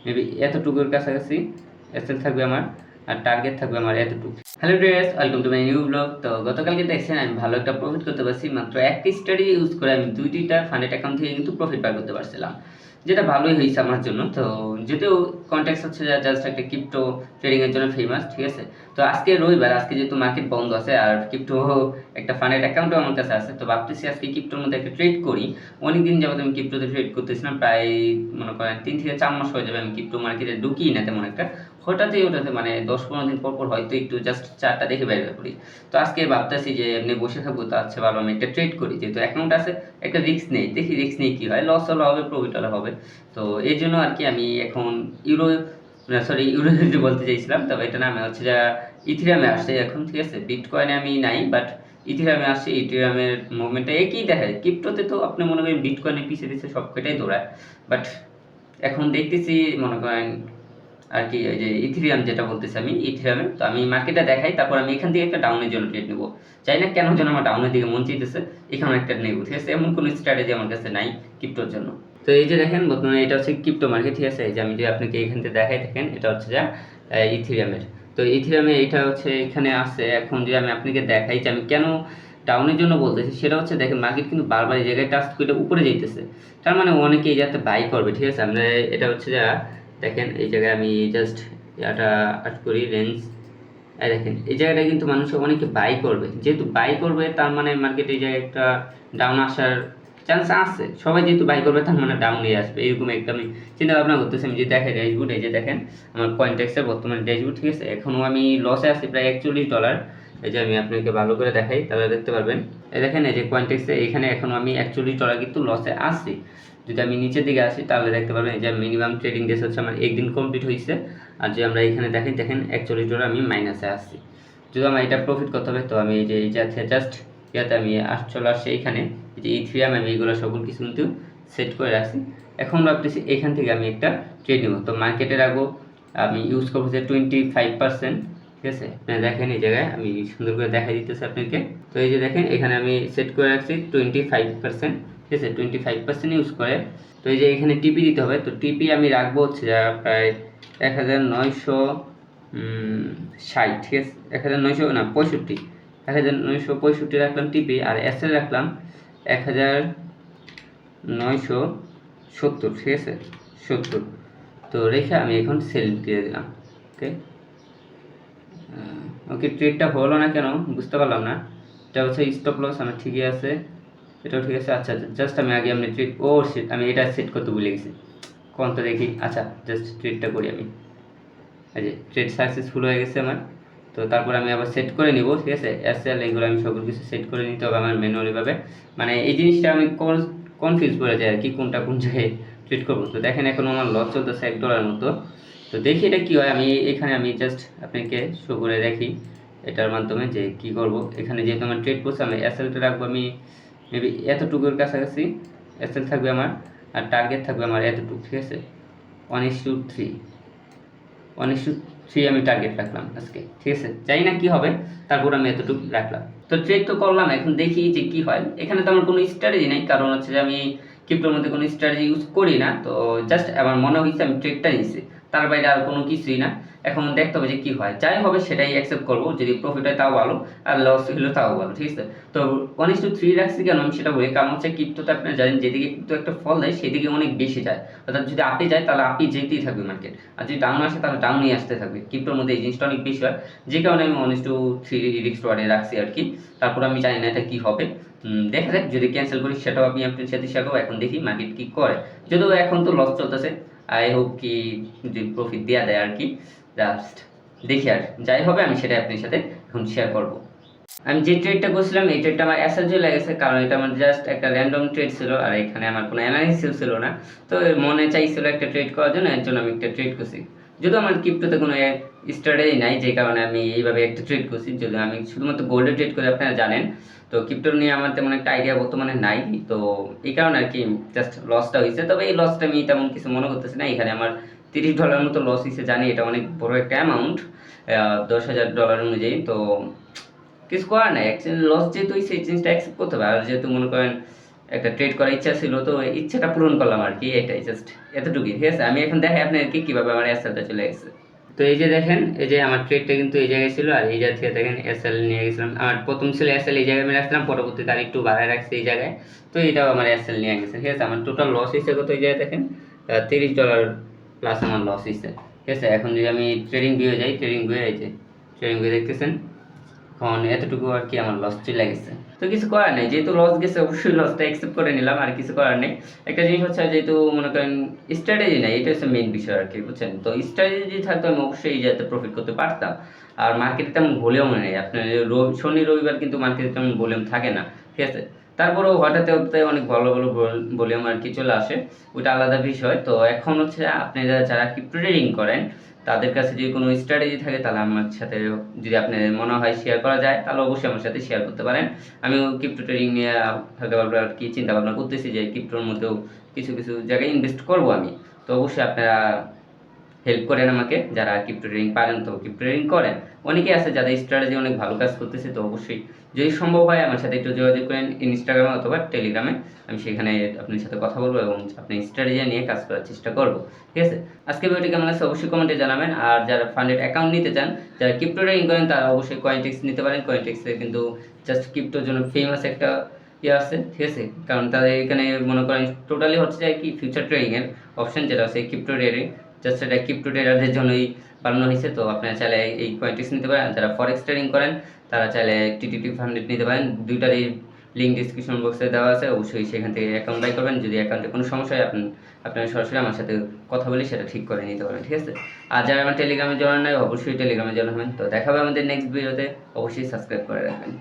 Maybe এতটুকুর কাছাকাছি SL থাকবে আমার, আর টার্গেট থাকবে আমার এতটুকু। Hello viewers, welcome to my new blog. তো গতকালকে দেখছেন আমি ভালো একটা প্রফিট করতে পারছি, মাত্র একটা স্টাডি ইউজ করে আমি দুইটা ফান্ডেড অ্যাকাউন্ট থেকে কিন্তু প্রফিট বার করতে পারছিলাম, যেটা ভালোই হয়েছে আমার জন্য। তো যদিও কন্টেক্স হচ্ছে জাস্ট একটা ক্রিপ্টো ট্রেডিং এর জন্য ফেমাস, ঠিক আছে। তো আজকে রবিবার, আজকে যেহেতু মার্কেট বন্ধ আছে আর ক্রিপ্টো একটা ফান্ডেড অ্যাকাউন্টও আমার কাছে আছে, তো ভাবতেছি আজকে ক্রিপ্টোর মধ্যে একটা ট্রেড করি। অনেকদিন যাবত আমি ক্রিপ্টোতে ট্রেড করতেছিলাম, প্রায় মনে করেন 3 থেকে 4 মাস হয়ে যাবে আমি ক্রিপ্টো মার্কেটে ঢুকি না তেমন একটা। হঠাৎই ওটাতে মানে 10-15 দিন পর পর হয়তো একটু জাস্ট চার্টটা দেখে বের করি। তো আজকে ভাবতেছি যে এমনি বসে থাকবো, তো আচ্ছা ভালো আমি একটা ট্রেড করি, যেহেতু অ্যাকাউন্ট আছে একটা রিস্ক নেই, দেখি রিস্ক নিয়ে কী হয়, লস হলে হবে প্রফিট হলে হবে। তো এই জন্য আর কি আমি এখন ইউরো বলতে চাইছিলাম, তবে এটা নামে হচ্ছে যা ইথিরিয়ামে আসছে এখন, ঠিক আছে। বিটকয়েনে আমি নাই, বাট ইথিরিয়ামে আসছে। ইথিরিয়ামের মুভমেন্টটা একই দেখায়, ক্রিপ্টোতে তো আপনি মনে করেন বিটকয়েনের পিছিয়ে পিছিয়ে সব কটাই দৌড়ায়, বাট এখন দেখতেছি মনে করেন আর কি ওই যে ইথিরিয়াম যেটা বলতেছি আমি ইথিরিয়ামে। তো আমি মার্কেটটা দেখাই, তারপর আমি এখান থেকে একটা ডাউনের জন্য ট্রেড নেবো। চাই না কেন যেন আমার ডাউনের দিকে মন চাইতেছে, এখানে একটা নেবো, ঠিক আছে। এমন কোনো স্ট্র্যাটেজি আমার কাছে নাই ক্রিপ্টোর জন্য। তো এই যে দেখেন বর্তমানে এটা হচ্ছে ক্রিপ্টো মার্কেট, ঠিক আছে। এই যে আমি যদি আপনাকে এখান থেকে দেখাই, দেখেন এটা হচ্ছে যা ইথিরিয়ামের। তো ইথিরিয়ামে এটা হচ্ছে এখানে আছে। এখন যদি আমি আপনাকে দেখাই যে আমি কেন ডাউনের জন্য বলতেছি, সেটা হচ্ছে দেখেন মার্কেট কিন্তু বারবার এই জায়গায় টাচ করে উপরে যাইতেছে, তার মানে অনেকে এই যাতে বাই করবে, ঠিক আছে। আমরা এটা হচ্ছে যা দেখেন এই জায়গায় আমি জাস্ট এটা আট করি রেঞ্জ, দেখেন এই জায়গাটা কিন্তু মানুষ অনেকে বাই করবে, যেহেতু বাই করবে তার মানে মার্কেট এই জায়গায় একটা ডাউন আসার চান্স আছে। সবাই যেহেতু বাই করবে তার মানে ডাউন হয়ে আসবে, এরকম একটা আমি চিন্তা ভাবনা করতেছি। আমি যে দেখেন ড্যাশবোর্ড, এই যে দেখেন আমার কয়েনটেক্সের বর্তমানে ড্যাশবোর্ড, ঠিক আছে। এখনও আমি লসে আছি প্রায় $41। এই যে আমি আপনাকে ভালো করে দেখাই তাহলে দেখতে পারবেন। এই দেখেন এই যে কয়েনটেক্সে এখানে এখনও আমি $41 কিন্তু লসে আছি। যদি আমি নিচের দিকে আসি তাহলে দেখতে পারবেন এই যে মিনিমাম ট্রেডিং ডেস হচ্ছে আমার একদিন কমপ্লিট হয়েছে। আর যে আমরা এখানে দেখেন $41 আমি মাইনাসে আসছি। যদি আমার এটা প্রফিট করতে হবে, তো আমি এই যে জাস্ট ইয়াতে আমি চলে আসছি এইখানে, এই যে ইথিরিয়াম আমি এইগুলো সকল কিছু কিন্তু সেট করে রাখছি। এখন ভাবতেছি এখান থেকে আমি একটা ট্রেড নেব। তো মার্কেটে রাখবো, আমি ইউজ করবো যে 25%, ঠিক আছে। আপনারা দেখেন এই জায়গায় আমি সুন্দর করে দেখাই দিতেছি আপনাকে। তো এই যে দেখেন এখানে আমি সেট করে রাখছি 25%, ঠিক আছে। 25% ইউজ করে, তো এই যে এখানে টিপি দিতে হবে। তো টিপি আমি রাখবো হচ্ছে যা প্রায় 1960, ঠিক আছে। 1965 রাখলাম টিপি, আর এসএল রাখলাম 1970, ঠিক আছে, 70। তো রেখে আমি এখন সেল দিয়ে দিলাম। ওকে ওকে, ট্রেডটা হলো না কেন বুঝতে পারলাম না। এটা হচ্ছে স্টপ লস আমার ঠিকই আছে, এটাও ঠিক আছে। আচ্ছা জাস্ট আমি আগে আমি ট্রেড আমি এটা সেট করতে ভুলে গেছি, কোন তো দেখি। আচ্ছা জাস্ট ট্রেডটা করি আমি। এই যে ট্রেড সাকসেসফুল হয়ে গেছে আমার। তো তারপর আমি আবার সেট করে নিব, ঠিক আছে। এসএল এগুলো আমি সকল কিছু সেট করে নিতে হবে আমার ম্যানুয়ালিভাবে। মানে এই জিনিসটা আমি কনফিউজ করে যাই আর কি, কোনটা কোন জায়গায় ট্রেড করবো। তো দেখেন এখন আমার লস চলতেছে $1 মতো। তো দেখি এটা কী হয়। আমি এখানে আমি জাস্ট আপনাকে শো করে দেখি এটার মাধ্যমে যে কি করব। এখানে যেহেতু আমার ট্রেড করছে, আমি এসএলটা রাখবো আমি মেবি এতটুকুর কাছাকাছি এসএল থাকবে আমার, আর টার্গেট থাকবে আমার এতটুকু, ঠিক আছে। 1:3, 1:3 আমি টার্গেট রাখলাম আজকে, ঠিক আছে। জানি না কি হবে, তারপর আমি এতটুকু রাখলাম। তো ট্রেড তো করলাম, এখন দেখি যে কি হয়। এখানে তো আমার কোনো স্ট্র্যাটেজি নেই, কারণ হচ্ছে যে আমি ক্রিপ্টোর মধ্যে কোনো স্ট্র্যাটেজি ইউজ করি না। তো জাস্ট আমার মনে হয়েছে আমি ট্রেডটা নিচ্ছি, তার বাইরে আর কোনো কিছুই না। এখন দেখতে হবে যে কি হয়, যাই হবে সেটাই অ্যাকসেপ্ট করবো। যদি প্রফিট হয় তাও ভালো, আর লস হলো তাও ভালো, ঠিক আছে। তো 1:3 রাখছি কেন আমি সেটা বলি, কারণ হচ্ছে ক্রিপ্টোতে আপনি জানেন যেদিকে ক্রিপ্টো একটা ফল দেয় সেদিকে অনেক বেশি যায়। অর্থাৎ যদি আপনি যায় তাহলে আপনি যেতেই থাকবে মার্কেট, আর যদি ডাউন আসে তাহলে ডাউনই আসতে থাকবে। ক্রিপ্টোর মধ্যে এই জিনিসটা অনেক বেশি হয়, যে কারণে আমি 1:3 রিস্ক ওয়ার্ডে রাখছি আর কি। তারপর আমি জানি না এটা কি হবে, দেখা যাক। যদি ক্যান্সেল করি সেটাও আমি আপনার সাথে শেয়ার করবো। এখন দেখি মার্কেট কি করে, যদিও এখন তো লস চলতেছে। আই হোপ কি যদি প্রফিট দেওয়া দেয় আর কি। জাস্ট দেখি, আর যাই হবে আমি সেটাই আপনার সাথে এখন শেয়ার করবো। আমি যে ট্রেডটা করছিলাম এই ট্রেডটা আমার অ্যাসার্জে লেগেছে, কারণ এটা আমার জাস্ট একটা র্যান্ডম ট্রেড ছিল, আর এখানে আমার কোনো অ্যানালিসিস ছিল না। তো মনে চাইছিল একটা ট্রেড করার জন্য, এর জন্য আমি একটা ট্রেড করছি। যদিও আমার ক্রিপ্টোতে কোনো স্ট্র্যাটেজি নাই, যে কারণে আমি এইভাবে একটা ট্রেড করছি। যদি আমি শুধুমাত্র গোল্ডে ট্রেড করি, আপনারা জানেন। তো ক্রিপ্টো নিয়ে আমার তেমন একটা আইডিয়া বর্তমানে নাই, তো এই কারণে আর কি জাস্ট লসটা হয়েছে। তবে এই লসটা আমি তেমন কিছু মনে করতেছি না। এখানে আমার $30 মতো লস হয়েছে, জানি এটা অনেক বড় একটা অ্যামাউন্ট, $10,000 অনুযায়ী। তো কিছু করার নাই, অ্যাকচুয়ালি লস যেহেতু হয়েছে এই জিনিসটা অ্যাকসেপ্ট করতে হবে। আর যেহেতু মনে করেন একটা ট্রেড করার ইচ্ছা ছিল, তো ইচ্ছাটা পূরণ করলাম আর কি, এটাই জাস্ট এতটুকুই। ঠিক আছে, আমি এখন দেখাই আপনাদেরকে কীভাবে আমার এসএলটা চলে গেছে। তো এই যে দেখেন, এই যে আমার ট্রেডটা কিন্তু এই জায়গায় ছিল, আর এই জায়গা থেকে দেখেন এসএল নিয়ে গেছিলাম। আমার প্রথম ছিল এসএল, এই জায়গায় আমি রাখছিলাম, পরবর্তীতে আর একটু বাড়ায় রাখছি এই জায়গায়। তো এটাও আমার এসএল নিয়ে গেছে। ঠিক আছে, আমার টোটাল লস হয়েছে কত, এই জায়গায় দেখেন $30 প্লাস আমার লস হয়েছে। ঠিক আছে, এখন যদি আমি ট্রেডিং ভিউ যাই, ট্রেডিং ভিউ এই যে ট্রেডিং ভিউ দেখতেছেন, এখন এতটুকু আর কি আমার লস চলে গেছে। তো কিছু করার নেই, যেহেতু লস গেছে অবশ্যই লসটা অ্যাকসেপ্ট করে নিলাম, আর কিছু করার নেই। একটা জিনিস হচ্ছে, যেহেতু মনে করেন স্ট্র্যাটেজি নাই, এটা হচ্ছে মেইন বিষয় আর কি, বুঝছেন। তো স্ট্র্যাটেজি থাকতো আমি অবশ্যই এই যাতে প্রফিট করতে পারতাম। আর মার্কেটে তেমন ভলিউম নেই আপনার, শনি রবিবার কিন্তু মার্কেটে তেমন ভলিউম থাকে না। ঠিক আছে, তারপরেও হঠাৎ অনেক ভালো ভালো ভলিউম আর কি চলে আসে, ওইটা আলাদা বিষয়। তো এখন হচ্ছে আপনারা যারা ক্রিপ্টো ট্রেডিং করেন, তাদের কাছে যদি কোনো স্ট্র্যাটেজি থাকে, তাহলে আমার সাথে যদি আপনার মনে হয় শেয়ার করা যায়, তাহলে অবশ্যই আমার সাথে শেয়ার করতে পারেন। আমিও ক্রিপ্টো ট্রেডিং নিয়ে হালকা পাতলা আর কি চিন্তা ভাবনা করতেছি, যে ক্রিপ্টোর মধ্যেও কিছু কিছু জায়গায় ইনভেস্ট করব আমি। তো অবশ্যই আপনারা হেল্প করেন আমাকে, যারা ক্রিপ্টো ট্রেডিং পারেন তো ক্রিপ্টো ট্রেডিং করেন। অনেকেই আছে যাদের স্ট্র্যাটেজি অনেক ভালো কাজ করতেছে, তো অবশ্যই যদি সম্ভব হয় আমার সাথে একটু যোগাযোগ করেন ইনস্টাগ্রামে অথবা টেলিগ্রামে। আমি সেখানে আপনার সাথে কথা বলবো এবং আপনি স্ট্র্যাটেজি নিয়ে কাজ করার চেষ্টা করব। ঠিক আছে, আজকে ভিডিওটি কেমন লাগছে অবশ্যই কমেন্টে জানাবেন। আর যারা ফান্ডেড অ্যাকাউন্ট নিতে চান, যারা ক্রিপ্টো ট্রেডিং করেন, তারা অবশ্যই কয়েনটেক্স নিতে পারেন। কয়েনটেক্সে কিন্তু জাস্ট ক্রিপ্টোর জন্য ফেমাস একটা ইয়ে আছে। ঠিক আছে, কারণ তাদের এখানে মনে করেন টোটালি হচ্ছে যে কি ফিউচার ট্রেডিংয়ের অপশন যেটা আছে ক্রিপ্টো ট্রেডিং, জাস্ট এটা ক্রিপ্টো ট্রেডারদের জন্যই বানানো হয়েছে। তো আপনারা চাইলে এই কয়েনটেক্স নিতে পারেন। যারা ফরেক্স ট্রেডিং করেন, তারা চাইলে টিটিটি ফান্ডেড নিতে পারেন। দুইটারই লিঙ্ক ডিসক্রিপশন বক্সে দেওয়া আছে, অবশ্যই সেখান থেকে অ্যাকাউন্ট বাই করবেন। যদি অ্যাকাউন্টে কোনো সমস্যা হয়, আপনারা সরাসরি আমার সাথে কথা বলে সেটা ঠিক করে নিতে পারবেন। ঠিক আছে, আর যারা আমার টেলিগ্রামে জয়েন নাই, অবশ্যই টেলিগ্রামে জয়েন হবেন। তো দেখা হবে আমাদের নেক্সট ভিডিওতে, অবশ্যই সাবস্ক্রাইব করে রাখবেন।